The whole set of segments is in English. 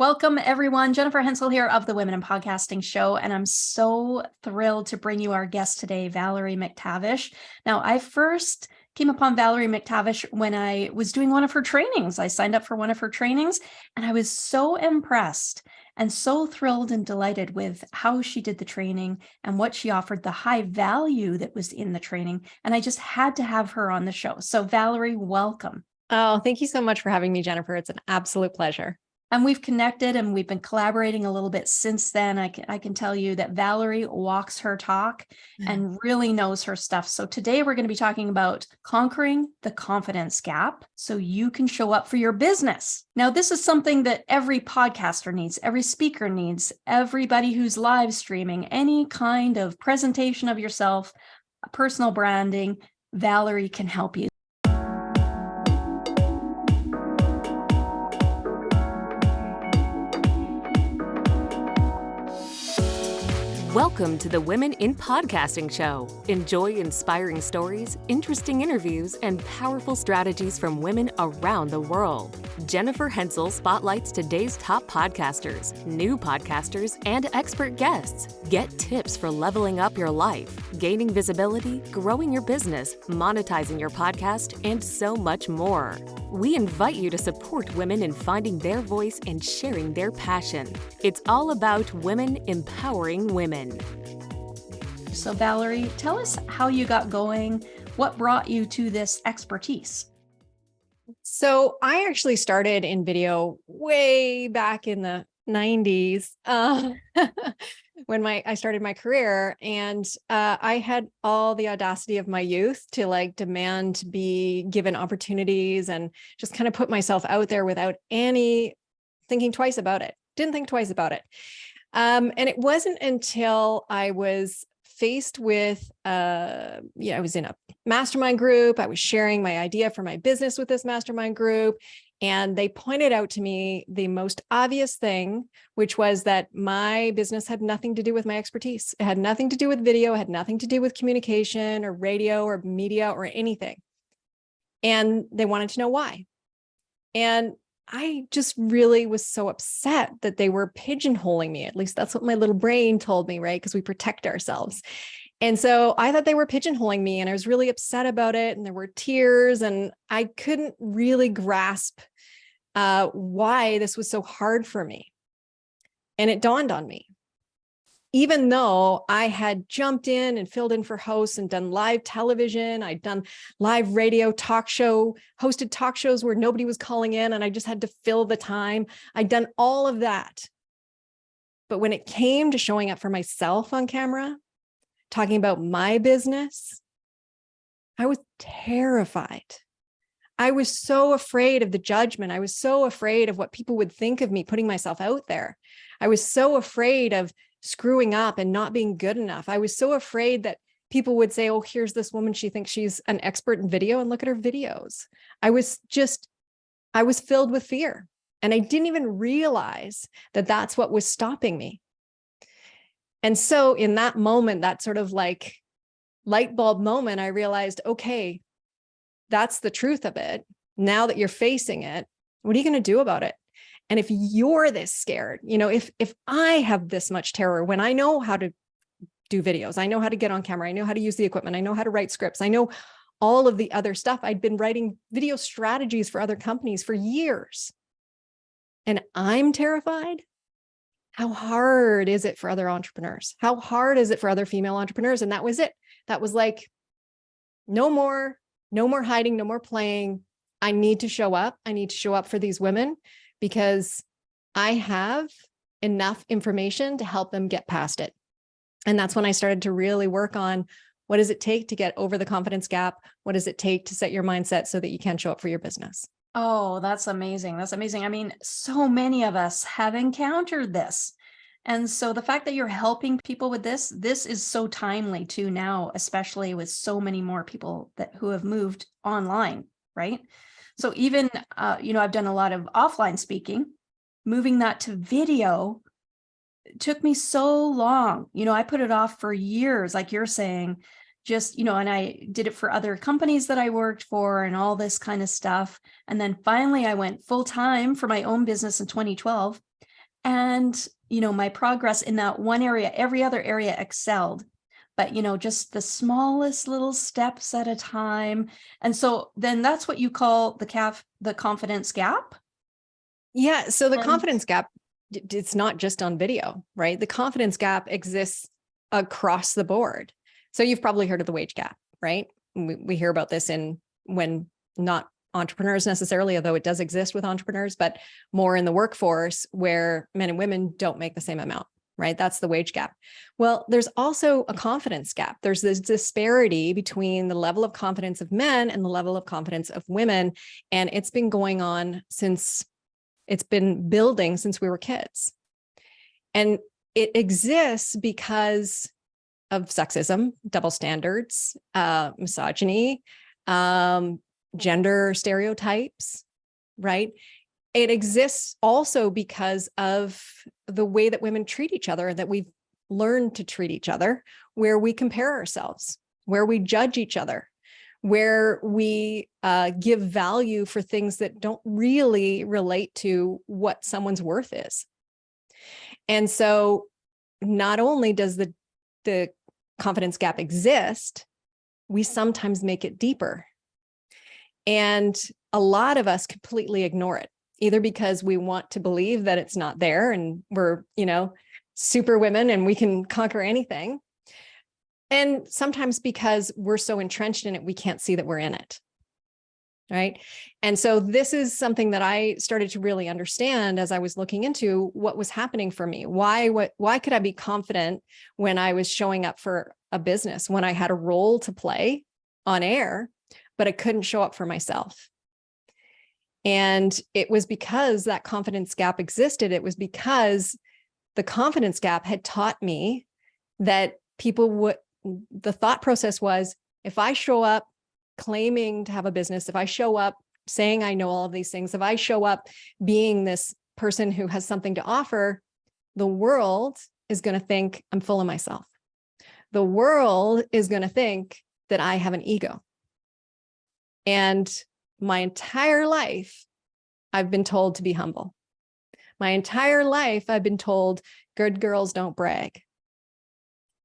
Welcome, everyone. Jennifer Hensel here of the Women in Podcasting Show, and I'm so thrilled to bring you our guest today, Valerie McTavish. Now, I first came upon Valerie McTavish when I was doing one of her trainings. I signed up for one of her trainings, and I was so impressed and so thrilled and delighted with how she did the training and what she offered, the high value that was in the training. And I just had to have her on the show. So, Valerie, welcome. Oh, thank you so much for having me, Jennifer. It's an absolute pleasure. And we've connected and we've been collaborating a little bit since then. I can tell you that Valerie walks her talk and really knows her stuff. So today we're going to be talking about conquering the confidence gap so you can show up for your business. Now, this is something that every podcaster needs, every speaker needs, everybody who's live streaming, any kind of presentation of yourself, personal branding. Valerie can help you. Welcome to the Women in Podcasting Show. Enjoy inspiring stories, interesting interviews, and powerful strategies from women around the world. Jennifer Hensel spotlights today's top podcasters, new podcasters, and expert guests. Get tips for leveling up your life, gaining visibility, growing your business, monetizing your podcast, and so much more. We invite you to support women in finding their voice and sharing their passion. It's all about women empowering women. So Valerie, tell us how you got going. What brought you to this expertise? So I actually started in video way back in the 90s when I started my career, and I had all the audacity of my youth to demand to be given opportunities and just kind of put myself out there without any thinking twice about it. Didn't think twice about it. And it wasn't until I was faced with, I was in a mastermind group. I was sharing my idea for my business with this mastermind group. And they pointed out to me the most obvious thing, which was that my business had nothing to do with my expertise. It had nothing to do with video, it had nothing to do with communication or radio or media or anything. And they wanted to know why. And I just really was so upset that they were pigeonholing me. At least that's what my little brain told me, right? Because we protect ourselves. And so I thought they were pigeonholing me, and I was really upset about it. And there were tears, and I couldn't really grasp why this was so hard for me. And it dawned on me. Even though I had jumped in and filled in for hosts and done live television, I'd done live radio hosted talk shows where nobody was calling in and I just had to fill the time. I'd done all of that. But when it came to showing up for myself on camera, talking about my business, I was terrified. I was so afraid of the judgment. I was so afraid of what people would think of me putting myself out there. I was so afraid of screwing up and not being good enough. I was so afraid that people would say, oh, here's this woman, she thinks she's an expert in video, and look at her videos. I was filled with fear. And I didn't even realize that that's what was stopping me. And so in that moment, that sort of like light bulb moment, I realized, okay, that's the truth of it. Now that you're facing it, what are you going to do about it? And if you're this scared, if I have this much terror when I know how to do videos, I know how to get on camera, I know how to use the equipment, I know how to write scripts, I know all of the other stuff. I'd been writing video strategies for other companies for years. And I'm terrified. How hard is it for other entrepreneurs? How hard is it for other female entrepreneurs? And that was it. That was like, no more hiding, no more playing. I need to show up. I need to show up for these women, because I have enough information to help them get past it. And that's when I started to really work on, what does it take to get over the confidence gap? What does it take to set your mindset so that you can show up for your business? Oh, that's amazing. That's amazing. I mean, so many of us have encountered this. And so the fact that you're helping people with this is so timely too now, especially with so many more people who have moved online, right? So even, I've done a lot of offline speaking. Moving that to video took me so long. I put it off for years, like you're saying, and I did it for other companies that I worked for and all this kind of stuff. And then finally I went full time for my own business in 2012. And, my progress in that one area, every other area excelled. But, just the smallest little steps at a time. And so then that's what you call the confidence gap. Yeah. So the And confidence gap, it's not just on video, right? The confidence gap exists across the board. So you've probably heard of the wage gap, right? We hear about this when not entrepreneurs necessarily, although it does exist with entrepreneurs, but more in the workforce where men and women don't make the same amount, right? That's the wage gap. Well, there's also a confidence gap. There's this disparity between the level of confidence of men and the level of confidence of women. And it's been going on it's been building since we were kids. And it exists because of sexism, double standards, misogyny, gender stereotypes, right? It exists also because of the way that women treat each other, that we've learned to treat each other, where we compare ourselves, where we judge each other, where we give value for things that don't really relate to what someone's worth is. And so not only does the confidence gap exist, we sometimes make it deeper. And a lot of us completely ignore it, either because we want to believe that it's not there and we're, super women and we can conquer anything. And sometimes because we're so entrenched in it, we can't see that we're in it. Right. And so this is something that I started to really understand as I was looking into what was happening for me. Why could I be confident when I was showing up for a business, when I had a role to play on air, but I couldn't show up for myself? And it was because that confidence gap existed. It was because the confidence gap had taught me that the thought process was, if I show up claiming to have a business, if I show up saying I know all of these things, if I show up being this person who has something to offer, the world is going to think I'm full of myself. The world is going to think that I have an ego. And my entire life, I've been told to be humble. My entire life, I've been told good girls don't brag,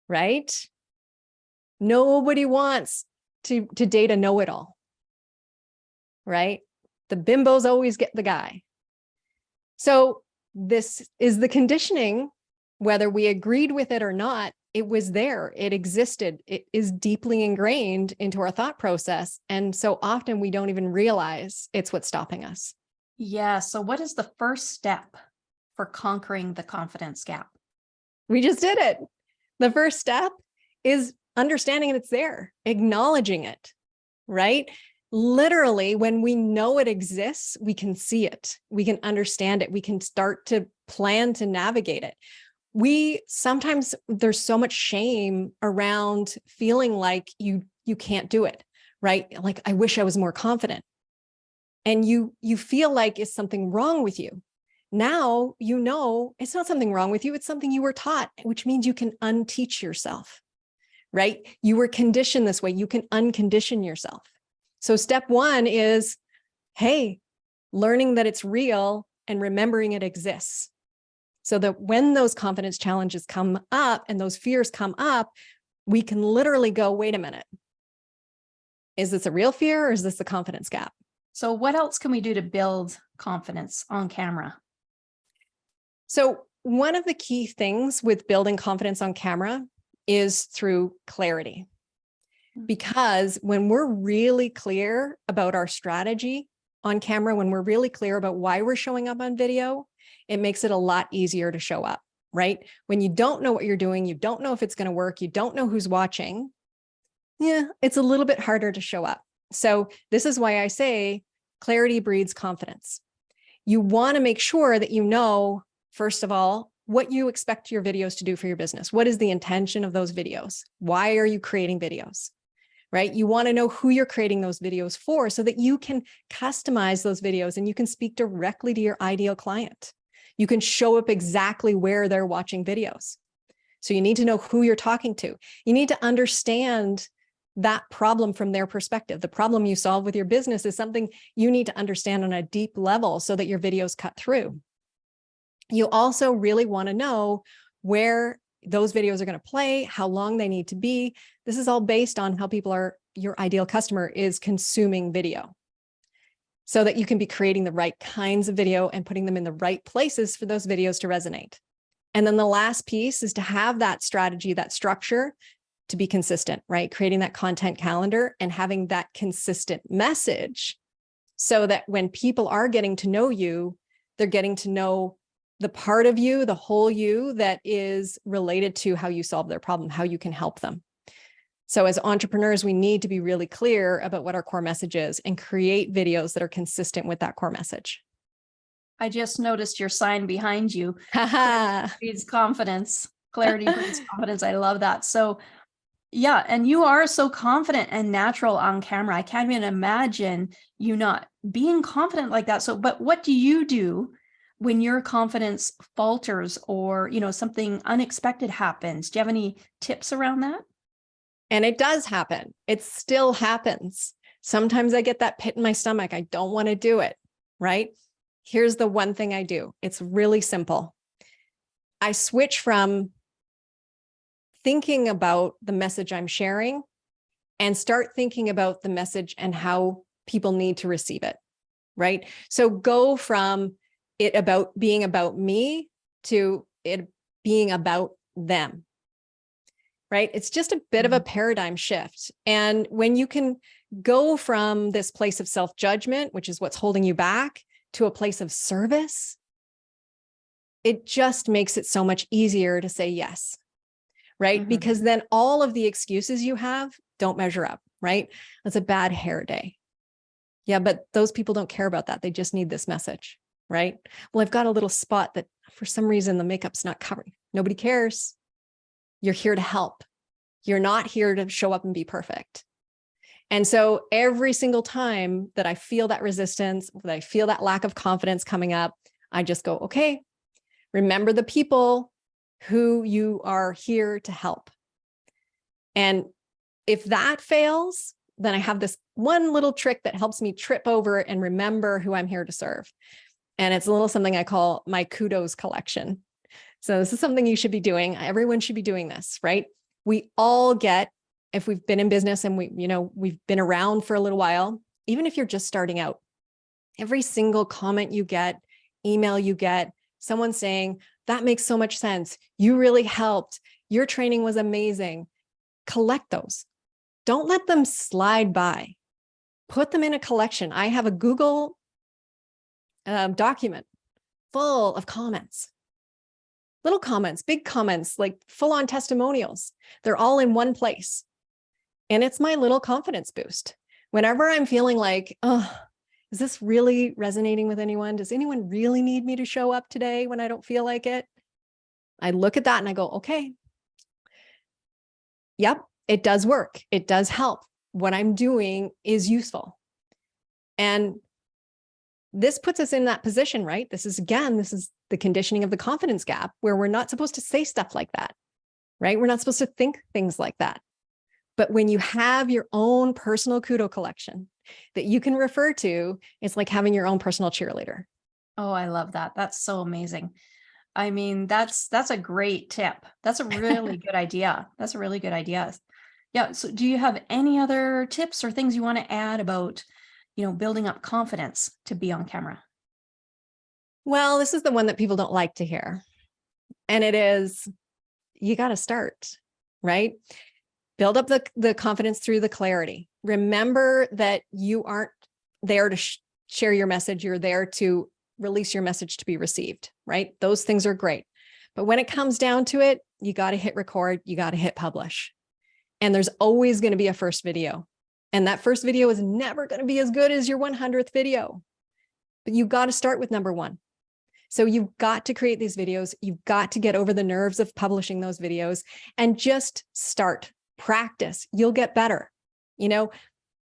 right? Nobody wants to date a know-it-all, right? The bimbos always get the guy. So this is the conditioning, whether we agreed with it or not, it was there, it existed, it is deeply ingrained into our thought process. And so often we don't even realize it's what's stopping us. yeah. So what is the first step for conquering the confidence gap? We just did it. The first step is understanding it's there, acknowledging it, right? Literally, when we know it exists, we can see it, we can understand it, we can start to plan to navigate it. There's so much shame around feeling like you can't do it, right? Like, I wish I was more confident. And you feel like it's something wrong with you. Now, it's not something wrong with you. It's something you were taught, which means you can unteach yourself, right? You were conditioned this way. You can uncondition yourself. So step one is, hey, learning that it's real and remembering it exists. So that when those confidence challenges come up and those fears come up, we can literally go, wait a minute. Is this a real fear or is this the confidence gap? So what else can we do to build confidence on camera? So one of the key things with building confidence on camera is through clarity. Because when we're really clear about our strategy on camera, when we're really clear about why we're showing up on video, it makes it a lot easier to show up, right? When you don't know what you're doing, you don't know if it's going to work, you don't know who's watching, it's a little bit harder to show up. So this is why I say clarity breeds confidence. You want to make sure that you know, first of all, what you expect your videos to do for your business. What is the intention of those videos? Why are you creating videos? Right? You want to know who you're creating those videos for so that you can customize those videos and you can speak directly to your ideal client. You can show up exactly where they're watching videos. So you need to know who you're talking to. You need to understand that problem from their perspective. The problem you solve with your business is something you need to understand on a deep level so that your videos cut through. You also really want to know where those videos are going to play, how long they need to be. This is all based on how your ideal customer is consuming video, so that you can be creating the right kinds of video and putting them in the right places for those videos to resonate. And then the last piece is to have that strategy, that structure, to be consistent, right? Creating that content calendar and having that consistent message, so that when people are getting to know you, they're getting to know the part of you, the whole you, that is related to how you solve their problem, how you can help them. So as entrepreneurs, we need to be really clear about what our core message is and create videos that are consistent with that core message. I just noticed your sign behind you. Haha. Breeds confidence. Clarity breeds confidence. I love that. So yeah, and you are so confident and natural on camera. I can't even imagine you not being confident like that. So, but what do you do when your confidence falters, or, something unexpected happens? Do you have any tips around that? And it does happen. It still happens. Sometimes I get that pit in my stomach. I don't want to do it, right? Here's the one thing I do. It's really simple. I switch from thinking about the message I'm sharing and start thinking about the message and how people need to receive it, right? So go from it being about me to it being about them, right? It's just a bit of a paradigm shift. And when you can go from this place of self-judgment, which is what's holding you back, to a place of service, it just makes it so much easier to say yes, right? Because then all of the excuses you have don't measure up, right? It's a bad hair day. Yeah, but those people don't care about that. They just need this message, right? Well, I've got a little spot that for some reason the makeup's not covering. Nobody cares. You're here to help. You're not here to show up and be perfect. And so every single time that I feel that resistance, that I feel that lack of confidence coming up, I just go, okay, remember the people who you are here to help. And if that fails, then I have this one little trick that helps me trip over and remember who I'm here to serve. And it's a little something I call my kudos collection. So this is something you should be doing. Everyone should be doing this, right? We all get, if we've been in business and we've been around for a little while, even if you're just starting out, every single comment you get, email you get, someone saying, that makes so much sense. You really helped. Your training was amazing. Collect those. Don't let them slide by. Put them in a collection. I have a Google document full of comments. Little comments, big comments, like full-on testimonials. They're all in one place. And it's my little confidence boost. Whenever I'm feeling like, oh, is this really resonating with anyone? Does anyone really need me to show up today when I don't feel like it? I look at that and I go, okay, yep, it does work. It does help. What I'm doing is useful. And this puts us in that position, right? This is the conditioning of the confidence gap, where we're not supposed to say stuff like that, right? We're not supposed to think things like that. But when you have your own personal kudo collection that you can refer to, it's like having your own personal cheerleader. Oh, I love that. That's so amazing. I mean, that's a great tip. That's a really good idea. That's a really good idea. Yeah. So do you have any other tips or things you want to add about, building up confidence to be on camera? Well, this is the one that people don't like to hear. And it is, you got to start, right? Build up the confidence through the clarity. Remember that you aren't there to share your message. You're there to release your message to be received, right? Those things are great. But when it comes down to it, you got to hit record, you got to hit publish. And there's always going to be a first video. And that first video is never going to be as good as your 100th video. But you got to start with number one. So you've got to create these videos. You've got to get over the nerves of publishing those videos and just start. Practice. You'll get better.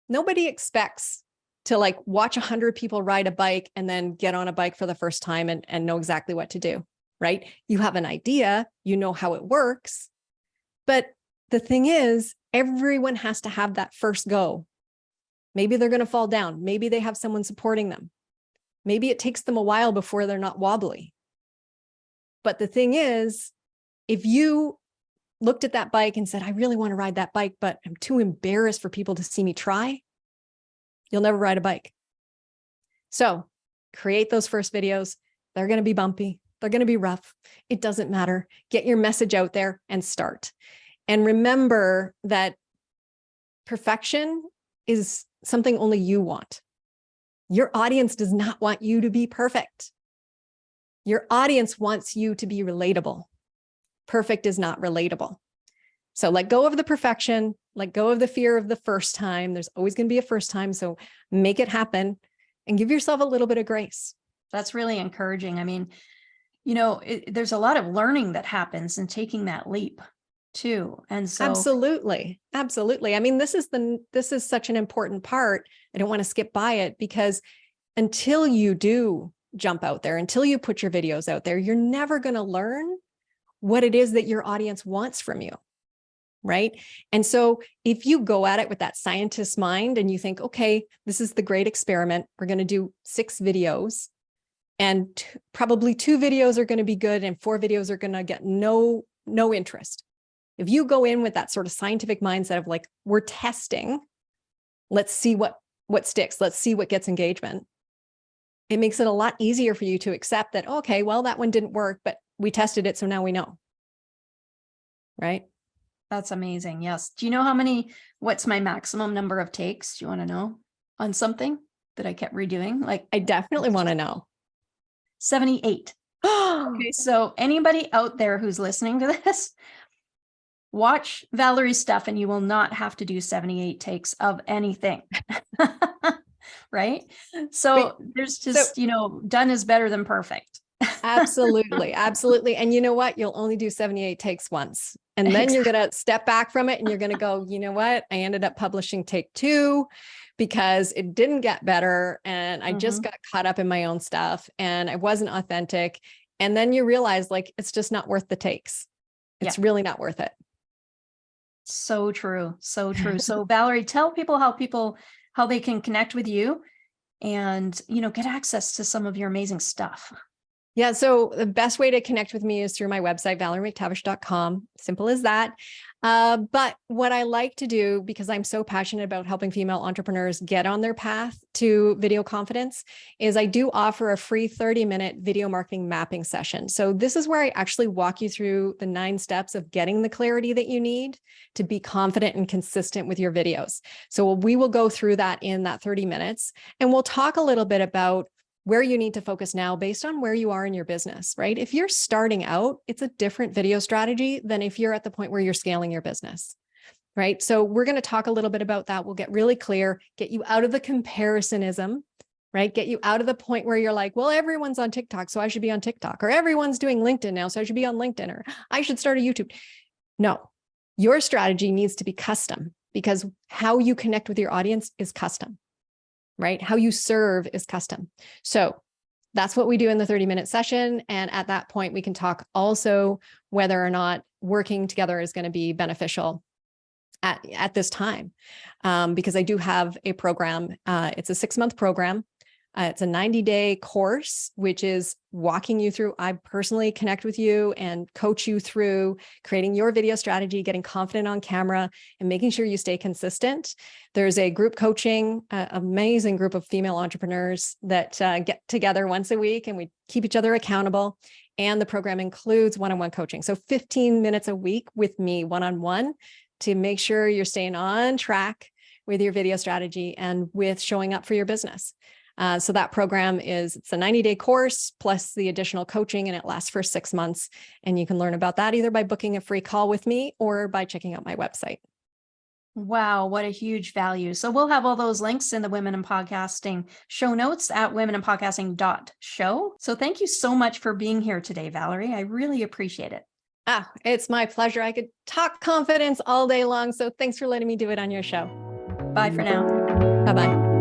Nobody expects to watch 100 people ride a bike and then get on a bike for the first time and know exactly what to do, right? You have an idea, you know how it works. But the thing is, everyone has to have that first go. Maybe they're going to fall down. Maybe they have someone supporting them. Maybe it takes them a while before they're not wobbly. But the thing is, if you looked at that bike and said, I really want to ride that bike, but I'm too embarrassed for people to see me try, you'll never ride a bike. So create those first videos. They're going to be bumpy. They're going to be rough. It doesn't matter. Get your message out there and start. And remember that perfection is something only you want. Your audience does not want you to be perfect. Your audience wants you to be relatable. Perfect is not relatable. So let go of the perfection, let go of the fear of the first time. There's always going to be a first time. So make it happen and give yourself a little bit of grace. That's really encouraging. I mean, you know, there's a lot of learning that happens in taking that leap too. And so absolutely. I mean, this is such an important part. I don't want to skip by it, because until you do jump out there, until you put your videos out there, you're never going to learn what it is that your audience wants from you. Right. And so if you go at it with that scientist mind and you think, okay, this is the great experiment, we're going to do 6 videos and probably 2 videos are going to be good and 4 videos are going to get no interest. If you go in with that sort of scientific mindset of like, we're testing, let's see what sticks. Let's see what gets engagement. It makes it a lot easier for you to accept that, okay, well, that one didn't work, but we tested it. So now we know. Right. That's amazing. Yes. Do you know what's my maximum number of takes? Do you want to know on something that I kept redoing? Like, I definitely want to know. 78. Okay. So anybody out there who's listening to this, watch Valerie's stuff and you will not have to do 78 takes of anything. Right. So there's just, done is better than perfect. Absolutely. Absolutely. And you know what? You'll only do 78 takes once. And then you're going to step back from it and you're going to go, you know what? I ended up publishing take 2 because it didn't get better. And I just got caught up in my own stuff and I wasn't authentic. And then you realize like, it's just not worth the takes. It's really not worth it. So true. So true. So Valerie, tell people how they can connect with you and, get access to some of your amazing stuff. Yeah. So the best way to connect with me is through my website, ValerieMcTavish.com. Simple as that. But what I like to do, because I'm so passionate about helping female entrepreneurs get on their path to video confidence, is I do offer a free 30-minute video marketing mapping session. So this is where I actually walk you through the 9 steps of getting the clarity that you need to be confident and consistent with your videos. So we will go through that in that 30 minutes, and we'll talk a little bit about where you need to focus now based on where you are in your business, right? If you're starting out, it's a different video strategy than if you're at the point where you're scaling your business, right? So we're going to talk a little bit about that. We'll get really clear, get you out of the comparisоnism, right? Get you out of the point where you're like, well, everyone's on TikTok, so I should be on TikTok, or everyone's doing LinkedIn now, so I should be on LinkedIn, or I should start a YouTube. No, your strategy needs to be custom, because how you connect with your audience is custom. Right? How you serve is custom. So that's what we do in the 30-minute session. And at that point, we can talk also whether or not working together is going to be beneficial at this time. Because I do have a program. It's a 6-month program. It's a 90-day course, which is walking you through. I personally connect with you and coach you through creating your video strategy, getting confident on camera, and making sure you stay consistent. There's a group coaching, amazing group of female entrepreneurs that get together once a week, and we keep each other accountable. And the program includes one-on-one coaching. So 15 minutes a week with me one-on-one to make sure you're staying on track with your video strategy and with showing up for your business. So that program it's a 90-day course plus the additional coaching, and it lasts for 6 months. And you can learn about that either by booking a free call with me or by checking out my website. Wow, what a huge value. So we'll have all those links in the Women in Podcasting show notes at womeninpodcasting.show. So thank you so much for being here today, Valerie. I really appreciate it. It's my pleasure. I could talk confidence all day long. So thanks for letting me do it on your show. Bye for now. Bye-bye.